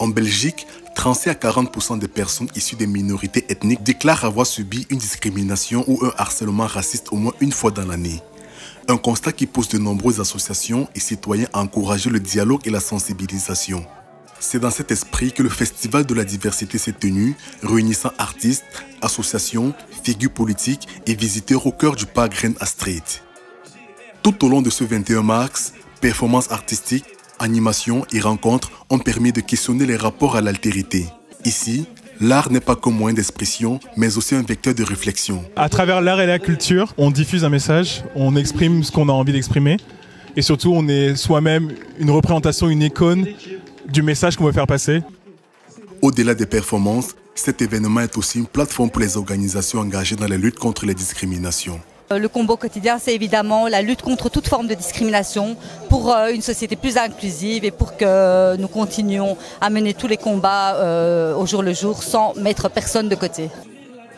En Belgique, 30 à 40% des personnes issues des minorités ethniques déclarent avoir subi une discrimination ou un harcèlement raciste au moins une fois dans l'année. Un constat qui pousse de nombreuses associations et citoyens à encourager le dialogue et la sensibilisation. C'est dans cet esprit que le Festival de la diversité s'est tenu, réunissant artistes, associations, figures politiques et visiteurs au cœur du parc Reine Astrid. Tout au long de ce 21 mars, performances artistiques, animations et rencontres ont permis de questionner les rapports à l'altérité. Ici, l'art n'est pas qu'un moyen d'expression, mais aussi un vecteur de réflexion. À travers l'art et la culture, on diffuse un message, on exprime ce qu'on a envie d'exprimer. Et surtout, on est soi-même une représentation, une icône du message qu'on veut faire passer. Au-delà des performances, cet événement est aussi une plateforme pour les organisations engagées dans la lutte contre les discriminations. Le combat quotidien, c'est évidemment la lutte contre toute forme de discrimination pour une société plus inclusive et pour que nous continuions à mener tous les combats au jour le jour sans mettre personne de côté.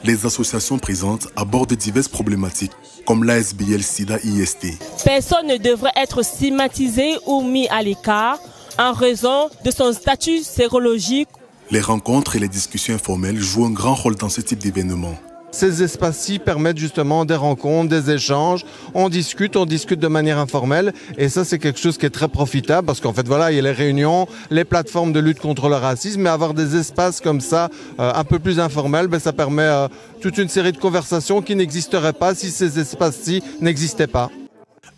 Les associations présentes abordent diverses problématiques, comme l'ASBL-SIDA-IST. Personne ne devrait être stigmatisé ou mis à l'écart en raison de son statut sérologique. Les rencontres et les discussions informelles jouent un grand rôle dans ce type d'événement. Ces espaces-ci permettent justement des rencontres, des échanges, on discute de manière informelle et ça c'est quelque chose qui est très profitable parce qu'en fait voilà, il y a les réunions, les plateformes de lutte contre le racisme, mais avoir des espaces comme ça un peu plus informels, ça permet toute une série de conversations qui n'existeraient pas si ces espaces-ci n'existaient pas.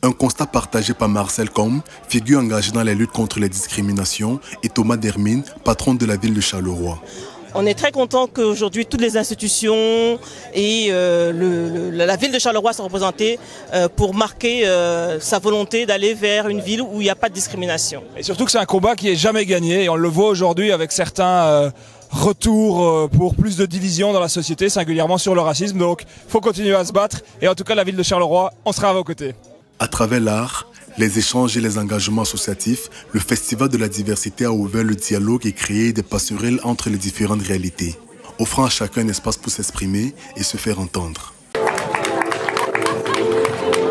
Un constat partagé par Marcel Combe, figure engagée dans la lutte contre les discriminations, et Thomas Dermine, patron de la ville de Charleroi. On est très content qu'aujourd'hui toutes les institutions et la ville de Charleroi sont représentées pour marquer sa volonté d'aller vers une ville où il n'y a pas de discrimination. Et surtout que c'est un combat qui n'est jamais gagné et on le voit aujourd'hui avec certains retours pour plus de division dans la société, singulièrement sur le racisme. Donc il faut continuer à se battre et en tout cas la ville de Charleroi, on sera à vos côtés. À travers l'art, les échanges et les engagements associatifs, le Festival de la diversité a ouvert le dialogue et créé des passerelles entre les différentes réalités, offrant à chacun un espace pour s'exprimer et se faire entendre.